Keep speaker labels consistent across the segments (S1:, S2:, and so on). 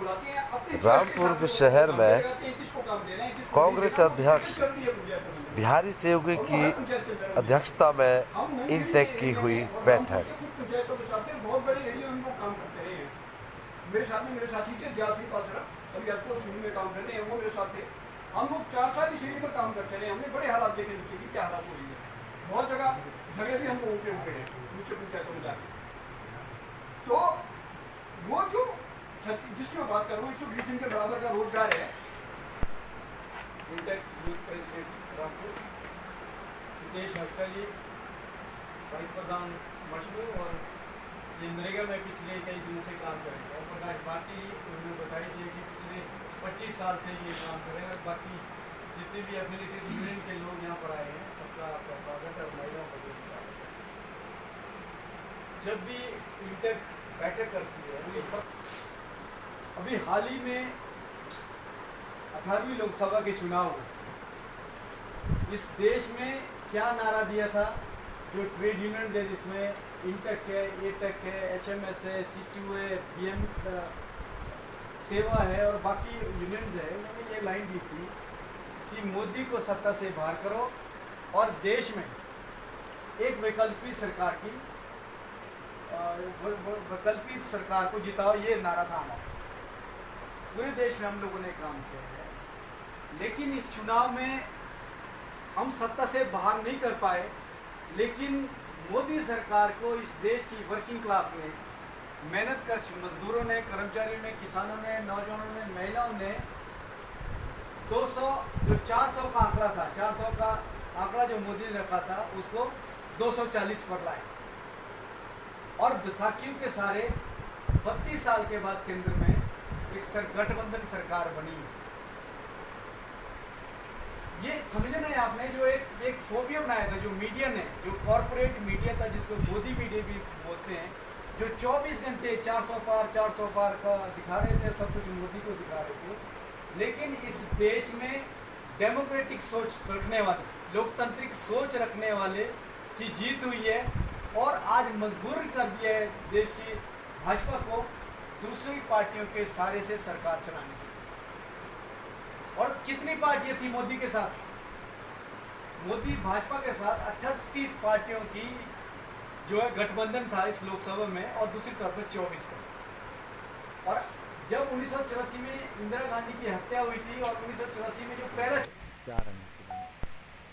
S1: रामपुर शहर में कांग्रेस अध्यक्ष बिहारी सेवगी की अध्यक्षता में इंटेक की हुई बैठक।
S2: मेरे साथ में मेरे साथी थे दयाल सिंह पासरा, अभी आजकल सिंह में काम कर रहे हैं, वो मेरे साथ थे। हम लोग 4 साल इस एरिया में काम करते रहे। हमने बड़े हालात देखे नीचे की क्या हालात हो रही है। बहुत जगह झगड़े भी हम लोगों के हुए हैं नीचे पंचायतों में जाके। तो वो जो जिसकी मैं बात कर रहा हूँ 120 दिन के बराबर का रोजगार है।
S3: इंटेक यूथ प्रेसिडेंट रामपुर हितेश हस्टली वाइस प्रधान मशहूर और नरेगा में पिछले कई दिनों से काम करेंगे और प्रधान पार्टी उन्होंने बताई थी कि पिछले 25 साल से ये काम करें और बाकी जितने भी एफिलेटेड यूनियन के लोग यहाँ पर आए हैं सबका आपका स्वागत है और महिलाओं का भी स्वागत है। जब भी इंटेक बैठक करती है ये सब अभी हाल ही में 18वीं लोकसभा के चुनाव में इस देश में क्या नारा दिया था जो ट्रेड यूनियन है जिसमें इंटेक है, एटेक है, एचएमएस है, सीटू है, बीएम सेवा है और बाकी यूनियंस है, उन्होंने ये लाइन दी थी कि मोदी को सत्ता से बाहर करो और देश में एक वैकल्पिक सरकार की वैकल्पिक सरकार को जिताओ, ये नारा था हमारा। पूरे देश में हम लोगों ने काम किया है, लेकिन इस चुनाव में हम सत्ता से बाहर नहीं कर पाए। लेकिन मोदी सरकार को इस देश की वर्किंग क्लास ने, मेहनत कर मजदूरों ने, कर्मचारियों ने, किसानों ने, नौजवानों ने, महिलाओं ने 200 जो 400 का आंकड़ा था, 400 का आंकड़ा जो मोदी ने रखा था उसको 240 पर लाए और बैसाखियों के सारे 32 साल के बाद केंद्र में एक गठबंधन सरकार बनी है। ये समझना है आपने जो एक फोबिया बनाया था जो मीडिया ने, जो कॉरपोरेट मीडिया था जिसको मोदी मीडिया भी बोलते हैं, जो 24 घंटे 400 पार का दिखा रहे थे, सब कुछ मोदी को दिखा रहे थे। लेकिन इस देश में डेमोक्रेटिक सोच रखने वाले, लोकतांत्रिक सोच रखने वाले की जीत हुई है और आज मजबूर कर दिया है देश की भाजपा को दूसरी पार्टियों के सहारे से सरकार चलाने की। और कितनी पार्टियां थी मोदी के साथ? मोदी भाजपा के साथ 38 पार्टियों की जो है गठबंधन था इस लोकसभा में और दूसरी तरफ 24 का। और जब 1984 में इंदिरा गांधी की हत्या हुई थी और 1984 में जो पहला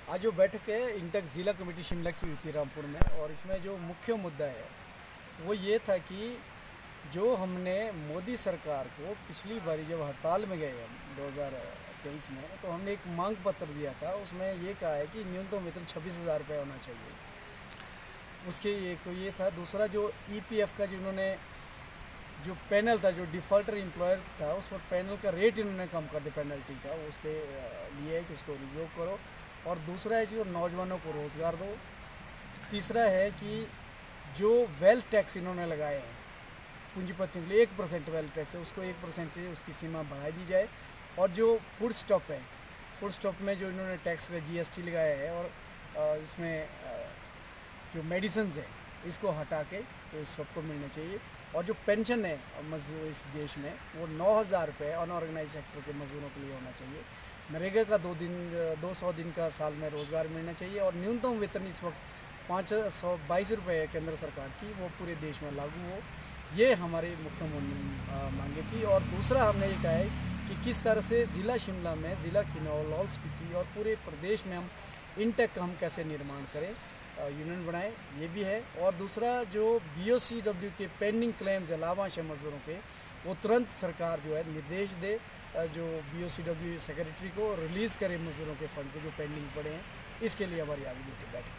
S3: आज जो बैठक है इंटेक जिला कमेटी शिमला की हुई थी रामपुर में, और इसमें जो मुख्य मुद्दा है वो ये था कि जो हमने मोदी सरकार को पिछली बारी जब हड़ताल में गए हम 2023 में, तो हमने एक मांग पत्र दिया था। उसमें ये कहा है कि न्यूनतम वेतन 26,000 रुपये होना चाहिए। उसके एक तो ये था। दूसरा जो ईपीएफ का जिन्होंने जो पैनल था, जो डिफ़ॉल्टर एम्प्लॉयर था, उस पर पैनल का रेट इन्होंने कम कर दिया पेनल्टी का, उसके लिए है कि उसको रिव्यू करो। और दूसरा है जो नौजवानों को रोज़गार दो। तीसरा है कि जो वेल्थ टैक्स इन्होंने लगाए हैं पूंजीपतियों के लिए 1% वेल्थ टैक्स है, उसको 1% उसकी सीमा बढ़ा दी जाए। और जो फूड स्टॉप है, फूड स्टॉप में जो इन्होंने टैक्स का जीएसटी लगाया है और इसमें जो मेडिसिन है इसको हटा के तो सबको मिलना चाहिए। और जो पेंशन है मजदूर इस देश में वो 9,000 रुपये अनऑर्गेनाइज सेक्टर के मजदूरों के लिए होना चाहिए। नरेगा का 200 दिन का साल में रोज़गार मिलना चाहिए। और न्यूनतम वेतन इस वक्त 522 रुपये है केंद्र सरकार की, वो पूरे देश में लागू हो। ये हमारी मुख्य मांगे थी। और दूसरा हमने ये कहा है कि किस तरह से ज़िला शिमला में, ज़िला किन्नौर, लाहौल स्पीति और पूरे प्रदेश में हम इंटेक का हम कैसे निर्माण करें, यूनियन बनाएं, ये भी है। और दूसरा जो बीओसीडब्ल्यू के पेंडिंग क्लेम्स है लाभांश मजदूरों के, वो तुरंत सरकार जो है निर्देश दे, जो बीओसीडब्ल्यू सेक्रेटरी को रिलीज़ करे मजदूरों के फंड को जो पेंडिंग पड़े हैं। इसके लिए हमारी आज मीटिंग बैठी।